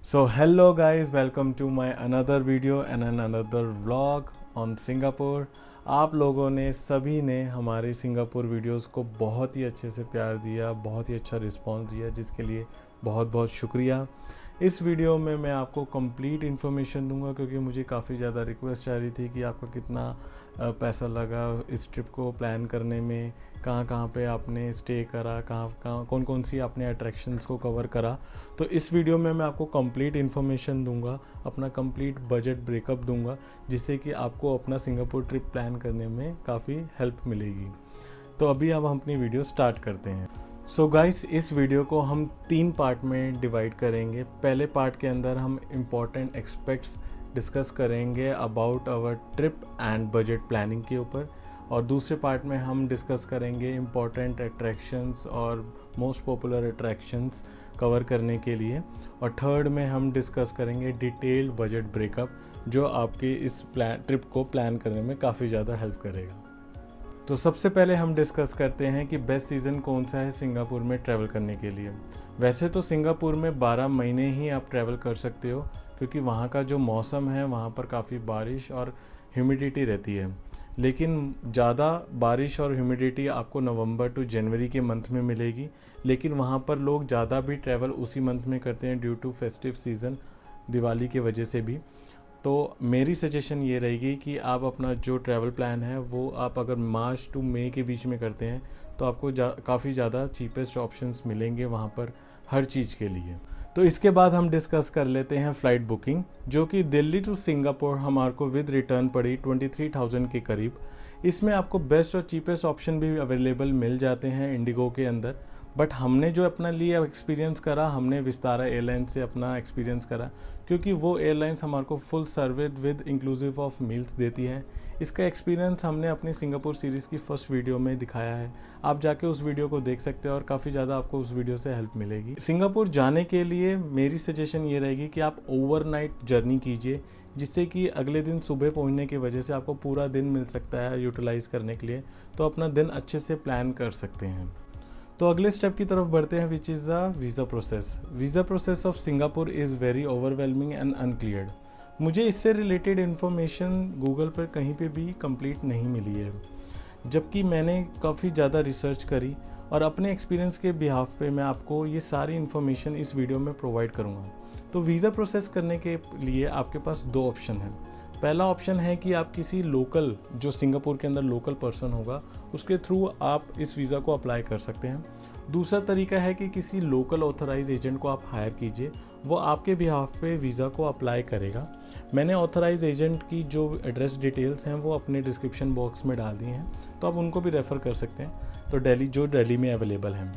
So hello guys, welcome to my another video and another vlog on Singapore। आप लोगों ने सभी ने हमारे सिंगापुर वीडियोस को बहुत ही अच्छे से प्यार दिया, बहुत ही अच्छा रिस्पांस दिया, जिसके लिए बहुत बहुत शुक्रिया। इस वीडियो में मैं आपको कंप्लीट इन्फॉर्मेशन दूंगा क्योंकि मुझे काफ़ी ज़्यादा रिक्वेस्ट आ रही थी कि आपका कितना पैसा लगा इस ट्रिप को प्लान करने में, कहाँ कहाँ पे आपने स्टे करा, कहाँ कौन कौन सी आपने अट्रैक्शंस को कवर करा। तो इस वीडियो में मैं आपको कंप्लीट इन्फॉर्मेशन दूंगा, अपना कंप्लीट बजट ब्रेकअप दूंगा, जिससे कि आपको अपना सिंगापुर ट्रिप प्लान करने में काफ़ी हेल्प मिलेगी। तो अभी अब हम अपनी वीडियो स्टार्ट करते हैं। सो गाइस, इस वीडियो को हम 3 पार्ट में डिवाइड करेंगे। पहले पार्ट के अंदर हम इम्पॉर्टेंट एस्पेक्ट्स डिस्कस करेंगे about our trip and budget planning के ऊपर, और दूसरे पार्ट में हम डिस्कस करेंगे इम्पॉर्टेंट अट्रैक्शंस और मोस्ट पॉपुलर अट्रैक्शंस कवर करने के लिए, और थर्ड में हम डिस्कस करेंगे डिटेल्ड बजट ब्रेकअप, जो आपके इस ट्रिप को प्लान करने में काफ़ी ज़्यादा हेल्प करेगा। तो सबसे पहले हम डिस्कस करते हैं कि बेस्ट सीज़न कौन सा है सिंगापुर में ट्रैवल करने के लिए। वैसे तो सिंगापुर में 12 महीने ही आप ट्रैवल कर सकते हो, क्योंकि वहाँ का जो मौसम है वहाँ पर काफ़ी बारिश और ह्यूमिडिटी रहती है। लेकिन ज़्यादा बारिश और ह्यूमिडिटी आपको नवंबर टू जनवरी के मंथ में मिलेगी, लेकिन वहाँ पर लोग ज़्यादा भी ट्रैवल उसी मंथ में करते हैं due to festive season, Diwali की वजह से भी। तो मेरी सजेशन ये रहेगी कि आप अपना जो ट्रैवल प्लान है वो आप अगर मार्च टू मई के बीच में करते हैं तो आपको काफ़ी ज़्यादा चीपेस्ट ऑप्शंस मिलेंगे वहाँ पर हर चीज़ के लिए। तो इसके बाद हम डिस्कस कर लेते हैं फ़्लाइट बुकिंग, जो कि दिल्ली टू सिंगापुर हमारे को विद रिटर्न पड़ी 23,000 के करीब। इसमें आपको बेस्ट और चीपेस्ट ऑप्शन भी अवेलेबल मिल जाते हैं इंडिगो के अंदर, बट हमने जो अपना लिए एक्सपीरियंस करा, हमने विस्तारा एयरलाइन से अपना एक्सपीरियंस करा, क्योंकि वो एयरलाइंस हमारे को full service with inclusive of meals देती है। इसका एक्सपीरियंस हमने अपनी सिंगापुर सीरीज़ की फर्स्ट वीडियो में दिखाया है, आप जाके उस वीडियो को देख सकते हैं और काफ़ी ज़्यादा आपको उस वीडियो से हेल्प मिलेगी। सिंगापुर जाने के लिए मेरी सजेशन ये रहेगी कि आप ओवरनाइट जर्नी कीजिए, जिससे कि अगले दिन सुबह पहुंचने की वजह से आपको पूरा दिन मिल सकता है यूटिलाइज़ करने के लिए, तो अपना दिन अच्छे से प्लान कर सकते हैं। तो अगले स्टेप की तरफ बढ़ते हैं, which is the visa process. Visa process of Singapore is very overwhelming and uncleared. मुझे इससे रिलेटेड इन्फॉर्मेशन गूगल पर कहीं पे भी कंप्लीट नहीं मिली है, जबकि मैंने काफ़ी ज़्यादा रिसर्च करी और अपने एक्सपीरियंस के बिहाफ पे मैं आपको ये सारी इन्फॉर्मेशन इस वीडियो में प्रोवाइड करूँगा। तो वीज़ा प्रोसेस करने के लिए आपके पास 2 ऑप्शन हैं। पहला ऑप्शन है कि आप किसी लोकल, जो सिंगापुर के अंदर लोकल पर्सन होगा, उसके थ्रू आप इस वीज़ा को अप्लाई कर सकते हैं। दूसरा तरीका है कि किसी लोकल ऑथराइज एजेंट को आप हायर कीजिए, वो आपके बिहाफ पे वीज़ा को अप्लाई करेगा। मैंने ऑथराइज एजेंट की जो एड्रेस डिटेल्स हैं वो अपने डिस्क्रिप्शन बॉक्स में डाल दी हैं, तो आप उनको भी रेफ़र कर सकते हैं। तो दिल्ली में अवेलेबल हैं,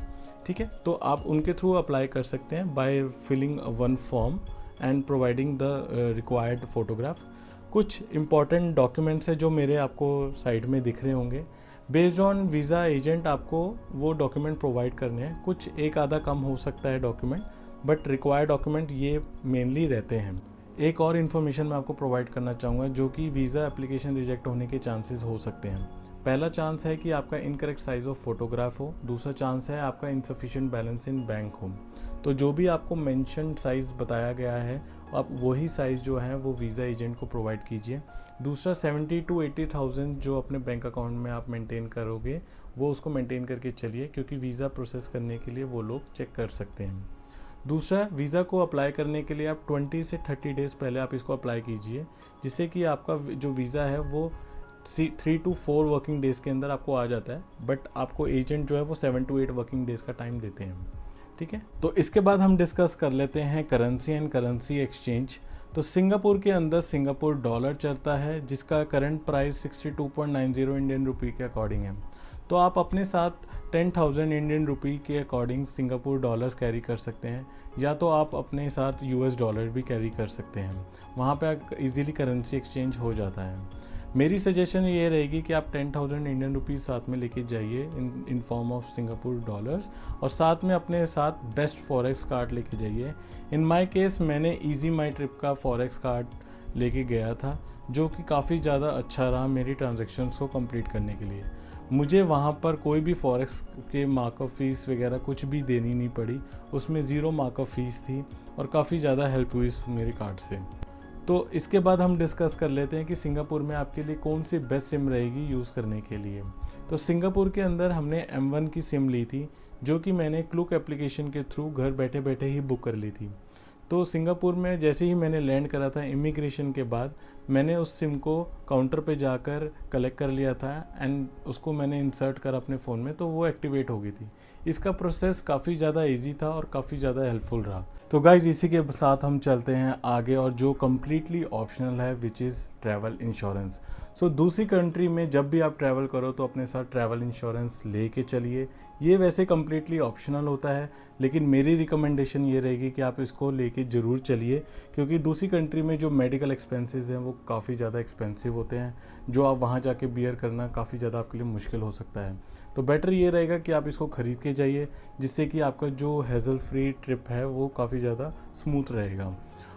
ठीक है। तो आप उनके थ्रू अप्लाई कर सकते हैं by filling 1 form and providing the required photograph. कुछ इंपॉर्टेंट डॉक्यूमेंट्स है जो मेरे आपको साइड में दिख रहे होंगे। बेस्ड ऑन वीज़ा एजेंट आपको वो डॉक्यूमेंट प्रोवाइड करने हैं। कुछ एक आधा कम हो सकता है डॉक्यूमेंट, बट रिक्वायर्ड डॉक्यूमेंट ये मेनली रहते हैं। एक और इन्फॉर्मेशन मैं आपको प्रोवाइड करना चाहूँगा, जो कि वीज़ा एप्लीकेशन रिजेक्ट होने के चांसेस हो सकते हैं। पहला चांस है कि आपका इनकरेक्ट साइज़ ऑफ फोटोग्राफ हो, दूसरा चांस है आपका इनसफिशिएंट बैलेंस इन बैंक हो। तो जो भी आपको मेंशन साइज़ बताया गया है, आप वही साइज़ जो है वो वीज़ा एजेंट को प्रोवाइड कीजिए। दूसरा 70 to 80,000 जो अपने बैंक अकाउंट में आप मेंटेन करोगे, वो उसको मेंटेन करके चलिए, क्योंकि वीज़ा प्रोसेस करने के लिए वो लोग चेक कर सकते हैं। दूसरा, वीज़ा को अप्लाई करने के लिए आप 20 से 30 डेज़ पहले आप इसको अप्लाई कीजिए, जिससे कि आपका जो वीज़ा है वो 3 to 4 वर्किंग डेज़ के अंदर आपको आ जाता है, बट आपको एजेंट जो है वो 7 to 8 वर्किंग डेज़ का टाइम देते हैं, ठीक है। तो इसके बाद हम डिस्कस कर लेते हैं करेंसी एंड करेंसी एक्सचेंज। तो सिंगापुर के अंदर सिंगापुर डॉलर चलता है, जिसका करंट प्राइस 62.90 इंडियन रुपी के अकॉर्डिंग है। तो आप अपने साथ 10,000 इंडियन रुपी के अकॉर्डिंग सिंगापुर डॉलर्स कैरी कर सकते हैं, या तो आप अपने साथ यूएस डॉलर भी कैरी कर सकते हैं। वहाँ पे इजीली करेंसी एक्सचेंज हो जाता है। मेरी सजेशन ये रहेगी कि आप 10,000 इंडियन रुपीज़ साथ में लेके जाइए in form of Singapore dollars, और साथ में अपने साथ बेस्ट फॉरेक्स कार्ड लेके जाइए। इन माय केस मैंने इजी माई ट्रिप का फॉरेक्स कार्ड लेके गया था, जो कि काफ़ी ज़्यादा अच्छा रहा मेरी ट्रांजैक्शंस को कंप्लीट करने के लिए। मुझे वहाँ पर कोई भी फॉरेक्स के मार्कअप फ़ीस वगैरह कुछ भी देनी नहीं पड़ी, उसमें ज़ीरो मार्कअप फ़ीस थी और काफ़ी ज़्यादा हेल्प हुई इस मेरे कार्ड से। तो इसके बाद हम डिस्कस कर लेते हैं कि सिंगापुर में आपके लिए कौन सी बेस्ट सिम रहेगी यूज़ करने के लिए। तो सिंगापुर के अंदर हमने M1 की सिम ली थी, जो कि मैंने क्लूक एप्लीकेशन के थ्रू घर बैठे बैठे ही बुक कर ली थी। तो सिंगापुर में जैसे ही मैंने लैंड करा था इमिग्रेशन के बाद, मैंने उस सिम को काउंटर पे जाकर कलेक्ट कर लिया था एंड उसको मैंने इंसर्ट करा अपने फ़ोन में, तो वो एक्टिवेट हो गई थी। इसका प्रोसेस काफ़ी ज़्यादा इजी था और काफ़ी ज़्यादा हेल्पफुल रहा। तो गाइज इसी के साथ हम चलते हैं आगे, और जो कम्प्लीटली ऑप्शनल है, विच इज़ ट्रैवल इंश्योरेंस। सो दूसरी कंट्री में जब भी आप ट्रैवल करो तो अपने साथ ट्रैवल इंश्योरेंस लेके चलिए। ये वैसे कम्प्लीटली ऑप्शनल होता है, लेकिन मेरी रिकमेंडेशन ये रहेगी कि आप इसको लेके ज़रूर चलिए, क्योंकि दूसरी कंट्री में जो मेडिकल एक्सपेंसेस हैं वो काफ़ी ज़्यादा एक्सपेंसिव होते हैं, जो आप वहाँ जाके बियर करना काफ़ी ज़्यादा आपके लिए मुश्किल हो सकता है। तो बेटर ये रहेगा कि आप इसको ख़रीद के जाइए, जिससे कि आपका जो हैज़ल फ्री ट्रिप है वो काफ़ी ज़्यादा स्मूथ रहेगा।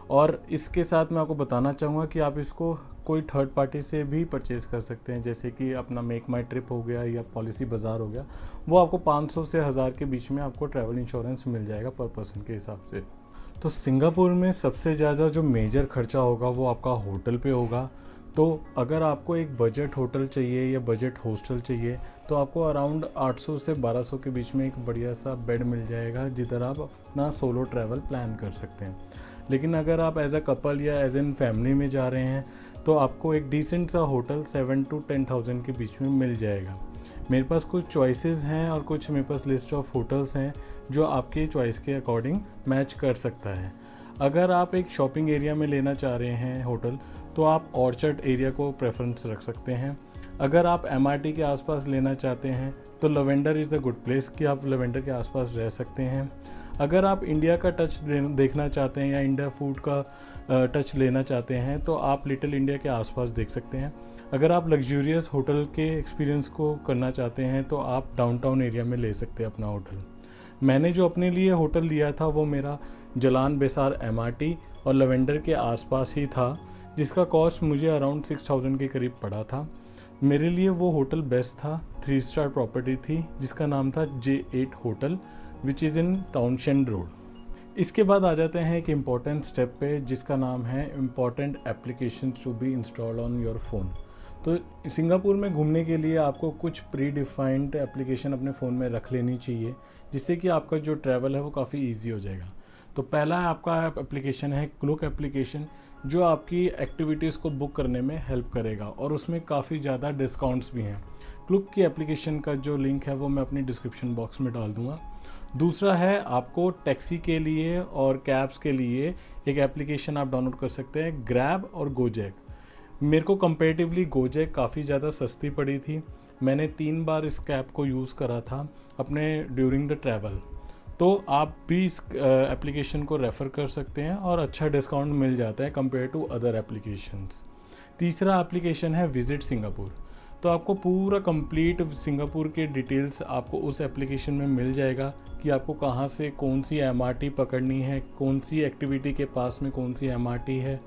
और इसके साथ मैं आपको बताना चाहूँगा कि आप इसको कोई थर्ड पार्टी से भी परचेज़ कर सकते हैं, जैसे कि अपना मेक माई ट्रिप हो गया या पॉलिसी बाज़ार हो गया। वो आपको 500 से 1000 के बीच में आपको ट्रैवल इंश्योरेंस मिल जाएगा पर पर्सन के हिसाब से। तो सिंगापुर में सबसे ज़्यादा जो मेजर खर्चा होगा वो आपका होटल पे होगा। तो अगर आपको एक बजट होटल चाहिए या बजट हॉस्टल चाहिए, तो आपको अराउंड 800 से 1200 के बीच में एक बढ़िया सा बेड मिल जाएगा, जिधर आप अपना सोलो ट्रैवल प्लान कर सकते हैं। लेकिन अगर आप एज अ कपल या एज एन फैमिली में जा रहे हैं, तो आपको एक डिसेंट सा होटल 7 to 10,000 के बीच में मिल जाएगा। मेरे पास कुछ चॉइसेस हैं और कुछ मेरे पास लिस्ट ऑफ होटल्स हैं जो आपके चॉइस के अकॉर्डिंग मैच कर सकता है। अगर आप एक शॉपिंग एरिया में लेना चाह रहे हैं होटल, तो आप ऑर्चर्ड एरिया को प्रेफरेंस रख सकते हैं। अगर आप MRT के आसपास लेना चाहते हैं, तो lavender is a good place कि आप लवेंडर के आसपास रह सकते हैं। अगर आप इंडिया का टच देखना चाहते हैं या इंडिया फूड का टच लेना चाहते हैं, तो आप लिटिल इंडिया के आसपास देख सकते हैं। अगर आप लग्जूरियस होटल के एक्सपीरियंस को करना चाहते हैं, तो आप डाउनटाउन एरिया में ले सकते हैं अपना होटल। मैंने जो अपने लिए होटल लिया था वो मेरा जलान बेसार MRT और लवेंडर के आसपास ही था, जिसका कॉस्ट मुझे अराउंड 6000 के करीब पड़ा था। मेरे लिए वो होटल बेस्ट था। 3 स्टार प्रॉपर्टी थी जिसका नाम था J8 hotel, which is in Townshend road. इसके बाद आ जाते हैं एक इम्पॉर्टेंट स्टेप पे, जिसका नाम है important application to be installed on your phone. तो सिंगापुर में घूमने के लिए आपको कुछ प्री डिफाइंड एप्लीकेशन अपने फ़ोन में रख लेनी चाहिए, जिससे कि आपका जो ट्रैवल है वो काफ़ी ईजी हो जाएगा। तो पहला आपका एप्लीकेशन है क्लूक एप्लीकेशन, जो आपकी एक्टिविटीज़ को बुक करने में हेल्प करेगा और उसमें काफ़ी ज़्यादा डिस्काउंट्स भी हैं। क्लूक की एप्लीकेशन का जो लिंक है वो मैं अपनी डिस्क्रिप्शन बॉक्स में डाल दूँगा। दूसरा है आपको टैक्सी के लिए और कैब्स के लिए एक एप्लीकेशन आप डाउनलोड कर सकते हैं, ग्रैब और गोजैक। मेरे को कंपेरेटिवली गोजैक काफ़ी ज़्यादा सस्ती पड़ी थी। मैंने 3 बार इस कैब को यूज़ करा था अपने ड्यूरिंग द ट्रैवल। तो आप भी इस एप्लीकेशन को रेफ़र कर सकते हैं और अच्छा डिस्काउंट मिल जाता है कंपेयर टू अदर एप्लीकेशंस। तीसरा एप्लीकेशन है विजिट सिंगापुर। तो आपको पूरा कंप्लीट सिंगापुर के डिटेल्स आपको उस एप्लीकेशन में मिल जाएगा कि आपको कहाँ से कौन सी MRT पकड़नी है, कौन सी एक्टिविटी के पास में कौन सी MRT है,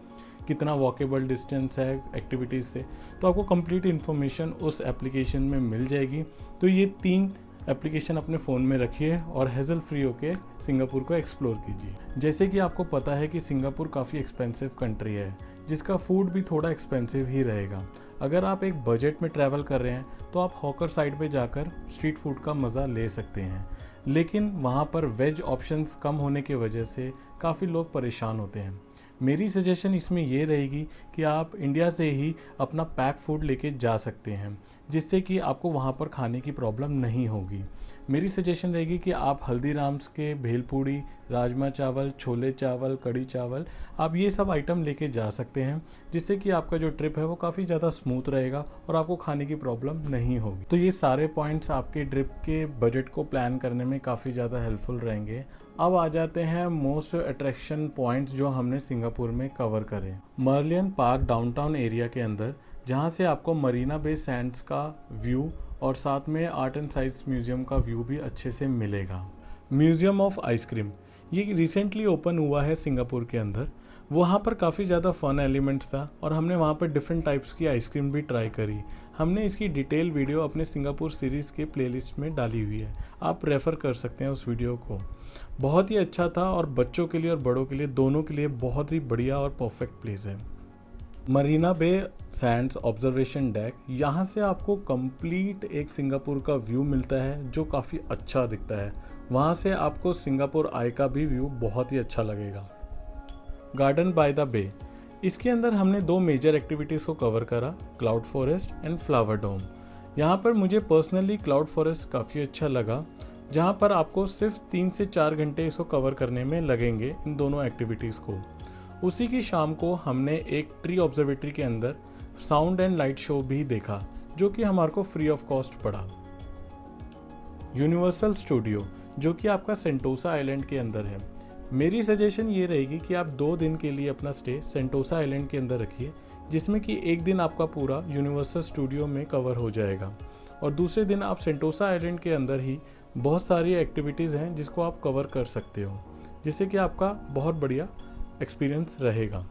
कितना वॉकेबल डिस्टेंस है एक्टिविटीज़ से। तो आपको कंप्लीट इन्फॉर्मेशन उस एप्लीकेशन में मिल जाएगी। तो ये 3 एप्लीकेशन अपने फ़ोन में रखिए और हेज़ल फ्री होके सिंगापुर को एक्सप्लोर कीजिए। जैसे कि आपको पता है कि सिंगापुर काफ़ी एक्सपेंसिव कंट्री है, जिसका फूड भी थोड़ा एक्सपेंसिव ही रहेगा। अगर आप एक बजट में ट्रैवल कर रहे हैं, तो आप हॉकर साइड पे जाकर स्ट्रीट फूड का मज़ा ले सकते हैं, लेकिन वहाँ पर वेज ऑप्शंस कम होने की वजह से काफ़ी लोग परेशान होते हैं। मेरी सजेशन इसमें ये रहेगी कि आप इंडिया से ही अपना पैक फूड लेके जा सकते हैं, जिससे कि आपको वहाँ पर खाने की प्रॉब्लम नहीं होगी। मेरी सजेशन रहेगी कि आप हल्दीराम्स के भेलपूड़ी, राजमा चावल, छोले चावल, कड़ी चावल, आप ये सब आइटम लेके जा सकते हैं, जिससे कि आपका जो ट्रिप है वो काफ़ी ज़्यादा स्मूथ रहेगा और आपको खाने की प्रॉब्लम नहीं होगी। तो ये सारे पॉइंट्स आपके ट्रिप के बजट को प्लान करने में काफ़ी ज़्यादा हेल्पफुल रहेंगे। अब आ जाते हैं मोस्ट अट्रैक्शन पॉइंट्स जो हमने सिंगापुर में कवर करे। मर्लियन पार्क डाउनटाउन एरिया के अंदर, जहाँ से आपको मरीना बे सैंड्स का व्यू और साथ में आर्ट एंड साइंस म्यूज़ियम का व्यू भी अच्छे से मिलेगा। म्यूज़ियम ऑफ आइसक्रीम ये रिसेंटली ओपन हुआ है सिंगापुर के अंदर। वहाँ पर काफ़ी ज़्यादा फ़न एलिमेंट्स था और हमने वहाँ पर डिफरेंट टाइप्स की आइसक्रीम भी ट्राई करी। हमने इसकी डिटेल वीडियो अपने सिंगापुर सीरीज़ के प्लेलिस्ट में डाली हुई है, आप रेफ़र कर सकते हैं उस वीडियो को। बहुत ही अच्छा था और बच्चों के लिए और बड़ों के लिए दोनों के लिए बहुत ही बढ़िया और परफेक्ट प्लेस है। Marina Bay Sands observation deck, यहाँ से आपको कंप्लीट एक सिंगापुर का व्यू मिलता है जो काफ़ी अच्छा दिखता है। वहाँ से आपको सिंगापुर आई का भी व्यू बहुत ही अच्छा लगेगा। गार्डन बाय द बे, इसके अंदर हमने 2 मेजर एक्टिविटीज़ को कवर करा, क्लाउड फॉरेस्ट एंड फ्लावर डोम। यहाँ पर मुझे पर्सनली क्लाउड फॉरेस्ट काफ़ी अच्छा लगा, जहाँ पर आपको सिर्फ 3 से 4 घंटे इसको कवर करने में लगेंगे इन दोनों एक्टिविटीज़ को। उसी की शाम को हमने एक ट्री ऑब्जर्वेटरी के अंदर साउंड एंड लाइट शो भी देखा, जो कि हमारे को फ्री ऑफ कॉस्ट पड़ा। यूनिवर्सल स्टूडियो, जो कि आपका सेंटोसा आइलैंड के अंदर है। मेरी सजेशन ये रहेगी कि आप 2 दिन के लिए अपना स्टे सेंटोसा आइलैंड के अंदर रखिए, जिसमें कि एक दिन आपका पूरा यूनिवर्सल स्टूडियो में कवर हो जाएगा और दूसरे दिन आप सेंटोसा आइलैंड के अंदर ही बहुत सारी एक्टिविटीज़ हैं जिसको आप कवर कर सकते हो, जिससे कि आपका बहुत बढ़िया एक्सपीरियंस रहेगा।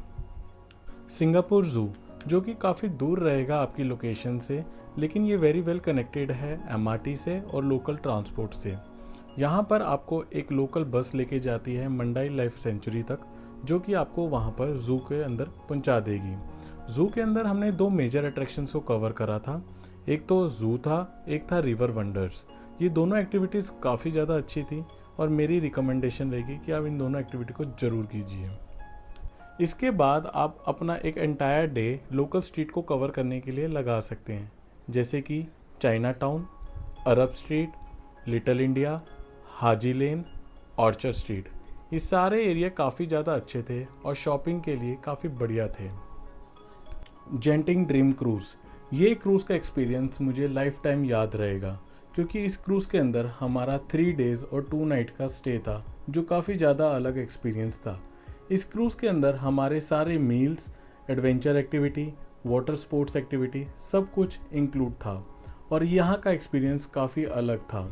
सिंगापुर ज़ू, जो कि काफ़ी दूर रहेगा आपकी लोकेशन से, लेकिन ये वेरी वेल कनेक्टेड है MRT से और लोकल ट्रांसपोर्ट से। यहाँ पर आपको एक लोकल बस लेके जाती है मंडाई लाइफ सेंचुरी तक, जो कि आपको वहाँ पर ज़ू के अंदर पहुँचा देगी। ज़ू के अंदर हमने 2 मेजर अट्रैक्शंस को कवर करा था, एक तो ज़ू था, एक था रिवर वंडर्स। ये दोनों एक्टिविटीज़ काफ़ी ज़्यादा अच्छी थी और मेरी रिकमेंडेशन रहेगी कि आप इन दोनों एक्टिविटी को ज़रूर कीजिए। इसके बाद आप अपना एक एंटायर डे लोकल स्ट्रीट को कवर करने के लिए लगा सकते हैं, जैसे कि Chinatown, Arab Street, Little India, Haji Lane, Orchard Street. ये सारे एरिया काफ़ी ज़्यादा अच्छे थे और शॉपिंग के लिए काफ़ी बढ़िया थे। जेंटिंग ड्रीम क्रूज़, ये क्रूज़ का एक्सपीरियंस मुझे लाइफ टाइम याद रहेगा, क्योंकि इस क्रूज़ के अंदर हमारा 3 डेज़ और 2 नाइट का स्टे था, जो काफ़ी ज़्यादा अलग एक्सपीरियंस था। इस क्रूज़ के अंदर हमारे सारे meals, adventure activity, water sports activity सब कुछ इंक्लूड था और यहाँ का एक्सपीरियंस काफ़ी अलग था।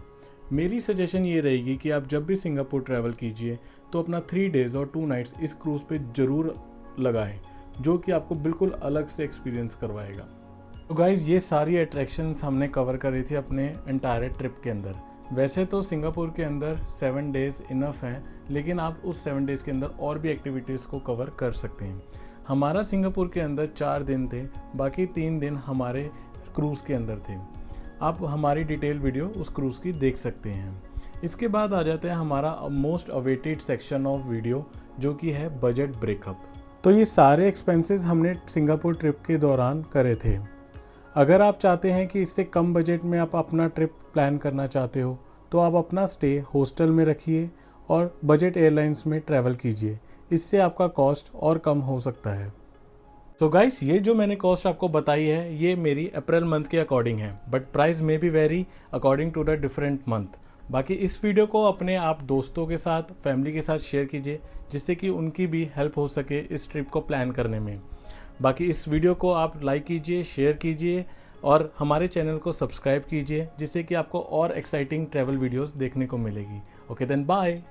मेरी सजेशन ये रहेगी कि आप जब भी सिंगापुर ट्रैवल कीजिए तो अपना 3 डेज़ और 2 नाइट्स इस क्रूज़ पे ज़रूर लगाएं, जो कि आपको बिल्कुल अलग से एक्सपीरियंस करवाएगा। तो गाइज़, ये सारी अट्रैक्शंस हमने कवर करी थी अपने एंटायर ट्रिप के अंदर। वैसे तो सिंगापुर के अंदर 7 डेज़ इनफ हैं, लेकिन आप उस 7 डेज़ के अंदर और भी एक्टिविटीज़ को कवर कर सकते हैं। हमारा सिंगापुर के अंदर 4 दिन थे, बाकी 3 दिन हमारे क्रूज़ के अंदर थे। आप हमारी डिटेल वीडियो उस क्रूज़ की देख सकते हैं। इसके बाद आ जाते हैं हमारा most awaited section of video, जो कि है बजट ब्रेकअप। तो ये सारे एक्सपेंसेस हमने सिंगापुर ट्रिप के दौरान करे थे। अगर आप चाहते हैं कि इससे कम बजट में आप अपना ट्रिप प्लान करना चाहते हो, तो आप अपना स्टे हॉस्टल में रखिए और बजट एयरलाइंस में ट्रैवल कीजिए। इससे आपका कॉस्ट और कम हो सकता है। तो गाइस, ये जो मैंने कॉस्ट आपको बताई है, ये मेरी अप्रैल मंथ के अकॉर्डिंग है, बट प्राइस में भी very according to the different month. बाकी इस वीडियो को अपने आप दोस्तों के साथ, फैमिली के साथ शेयर कीजिए, जिससे कि उनकी भी हेल्प हो सके इस ट्रिप को प्लान करने में। बाकी इस वीडियो को आप लाइक कीजिए, शेयर कीजिए और हमारे चैनल को सब्सक्राइब कीजिए, जिससे कि आपको और एक्साइटिंग ट्रैवल वीडियोस देखने को मिलेगी। Okay then, bye.